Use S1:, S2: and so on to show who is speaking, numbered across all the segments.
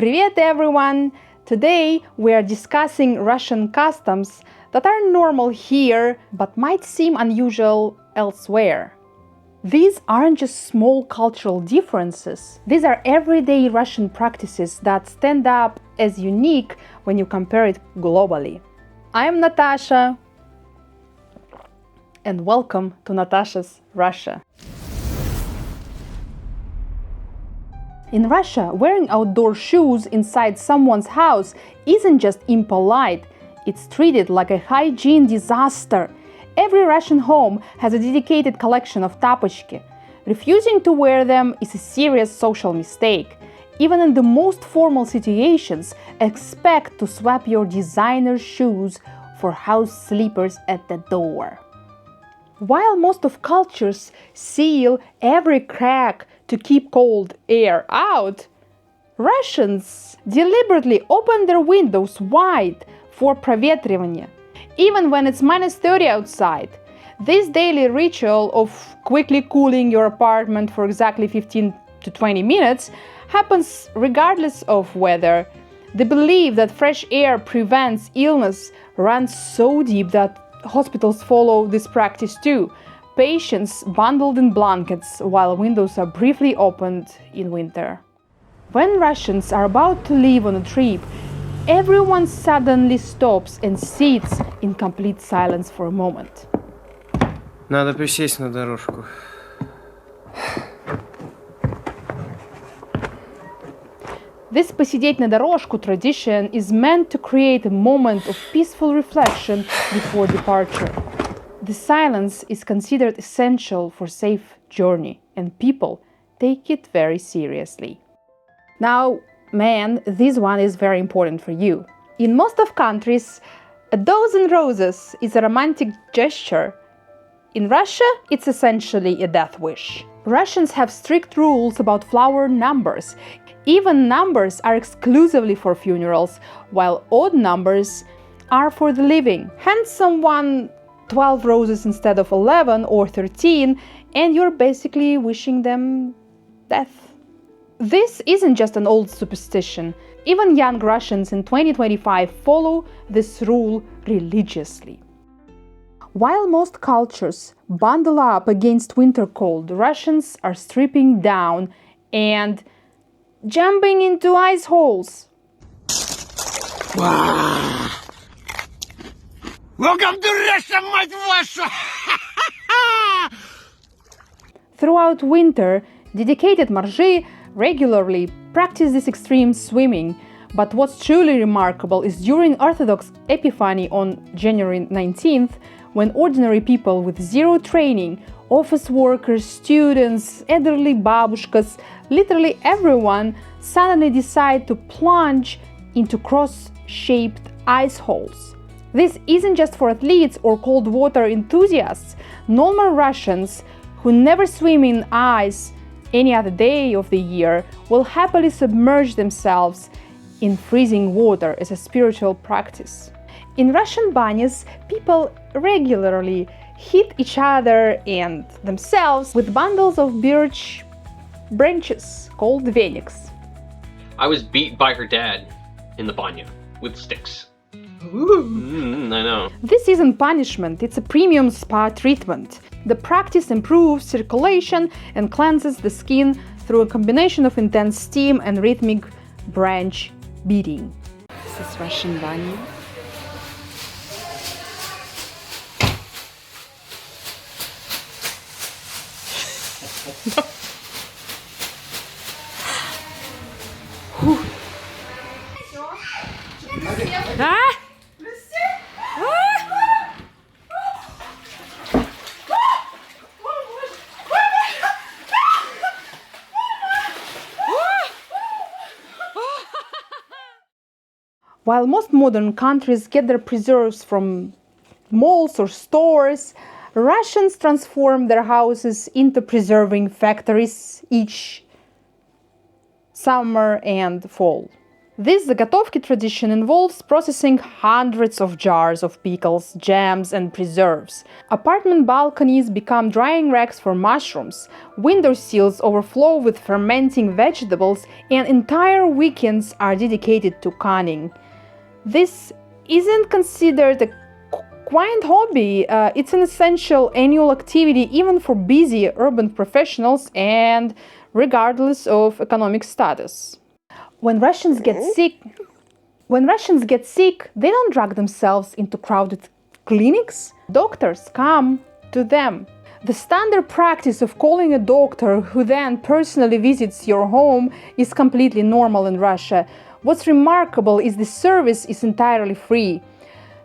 S1: Привет everyone! Today we are discussing Russian customs that are normal here but might seem unusual elsewhere. These aren't just small cultural differences, these are everyday Russian practices that stand up as unique when you compare it globally. I'm Natasha, and welcome to Natasha's Russia. In Russia, wearing outdoor shoes inside someone's house isn't just impolite, it's treated like a hygiene disaster. Every Russian home has a dedicated collection of tapochki. Refusing to wear them is a serious social mistake. Even in the most formal situations, expect to swap your designer shoes for house slippers at the door. While most of cultures seal every crack to keep cold air out, Russians deliberately open their windows wide for проветривание. Even when it's minus 30 outside, this daily ritual of quickly cooling your apartment for exactly 15 to 20 minutes happens regardless of weather. The belief that fresh air prevents illness runs so deep that hospitals follow this practice too. Patients bundled in blankets while windows are briefly opened in winter. When Russians are about to leave on a trip, everyone suddenly stops and sits in complete silence for a moment.
S2: Надо присесть на дорожку.
S1: This посидеть на дорожку tradition is meant to create a moment of peaceful reflection before departure. The silence is considered essential for safe journey, and people take it very seriously. Now, man, this one is very important for you. In most of countries, a dozen roses is a romantic gesture. In Russia, it's essentially a death wish. Russians have strict rules about flower numbers. Even numbers are exclusively for funerals, while odd numbers are for the living. Hand someone 12 roses instead of 11 or 13, and you're basically wishing them death. This isn't just an old superstition. Even young Russians in 2025 follow this rule religiously. While most cultures bundle up against winter cold, Russians are stripping down and jumping into ice holes.
S2: Welcome to Russia, мать вашу!
S1: Throughout winter, dedicated Morzhi regularly practice this extreme swimming. But what's truly remarkable is during Orthodox Epiphany on January 19th, when ordinary people with zero training, office workers, students, elderly babushkas, literally everyone, suddenly decide to plunge into cross-shaped ice holes. This isn't just for athletes or cold water enthusiasts. Normal Russians who never swim in ice any other day of the year will happily submerge themselves in freezing water as a spiritual practice. In Russian banyas, people regularly hit each other and themselves with bundles of birch branches called veniks.
S3: I was beat by her dad in the Banya with sticks. I know.
S1: This isn't punishment, it's a premium spa treatment. The practice improves circulation and cleanses the skin through a combination of intense steam and rhythmic branch beating. This is Russian Banya. While most modern countries get their preserves from malls or stores, Russians transform their houses into preserving factories each summer and fall. This Zagotovki tradition involves processing hundreds of jars of pickles, jams, and preserves. Apartment balconies become drying racks for mushrooms, window sills overflow with fermenting vegetables, and entire weekends are dedicated to canning. This isn't considered a quaint hobby, it's an essential annual activity even for busy urban professionals and regardless of economic status. When Russians get sick, they don't drag themselves into crowded clinics. Doctors come to them. The standard practice of calling a doctor who then personally visits your home is completely normal in Russia. What's remarkable is the service is entirely free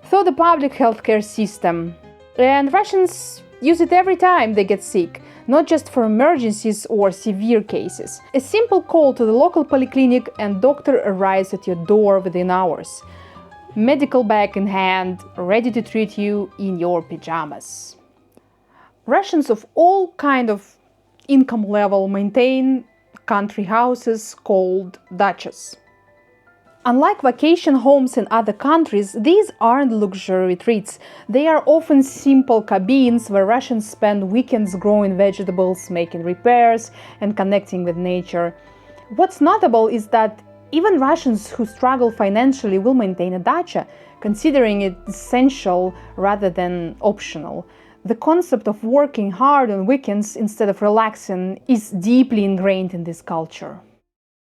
S1: through the public healthcare system. And Russians use it every time they get sick, not just for emergencies or severe cases. A simple call to the local polyclinic and doctor arrives at your door within hours. Medical bag in hand, ready to treat you in your pajamas. Russians of all kind of income level maintain country houses called dachas. Unlike vacation homes in other countries, these aren't luxury retreats. They are often simple cabins where Russians spend weekends growing vegetables, making repairs, and connecting with nature. What's notable is that even Russians who struggle financially will maintain a dacha, considering it essential rather than optional. The concept of working hard on weekends instead of relaxing is deeply ingrained in this culture.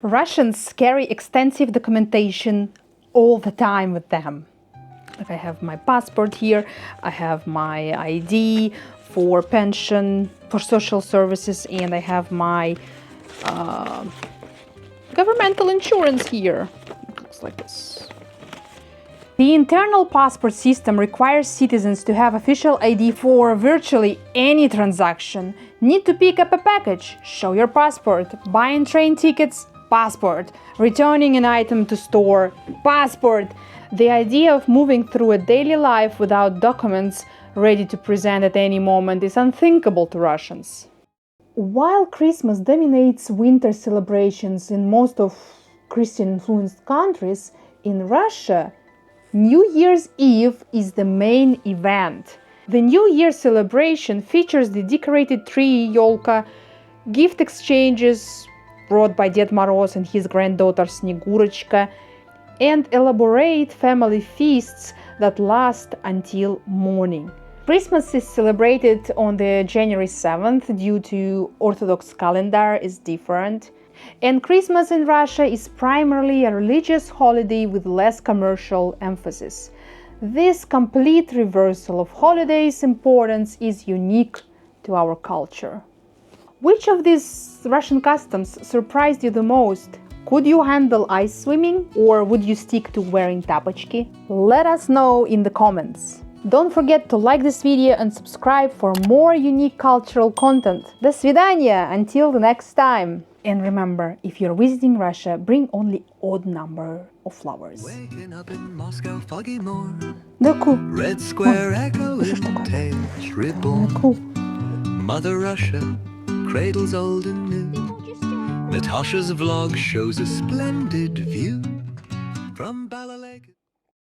S1: Russians carry extensive documentation all the time with them. Like I have my passport here, I have my ID for pension, for social services, and I have my governmental insurance here. It looks like this. The internal passport system requires citizens to have official ID for virtually any transaction. Need to pick up a package? Show your passport. Buying train tickets? Passport. Returning an item to store? Passport. The idea of moving through a daily life without documents ready to present at any moment is unthinkable to Russians. While Christmas dominates winter celebrations in most of Christian-influenced countries, in Russia, New Year's Eve is the main event. The New Year celebration features the decorated tree, yolka, gift exchanges brought by Ded Moroz and his granddaughter Snegurочка, and elaborate family feasts that last until morning. Christmas is celebrated on the January 7th due to Orthodox calendar is different. And Christmas in Russia is primarily a religious holiday with less commercial emphasis. This complete reversal of holidays' importance is unique to our culture. Which of these Russian customs surprised you the most? Could you handle ice swimming, or would you stick to wearing tapochki? Let us know in the comments. Don't forget to like this video and subscribe for more unique cultural content. До свидания! Until the next time! And remember, if you're visiting Russia, bring only odd number of flowers.
S4: Waking up in Moscow, foggy morn.
S1: Red
S4: square echoing tales reborn. Mother Russia, cradles old and new. Natasha's vlog shows a splendid view from Ballet.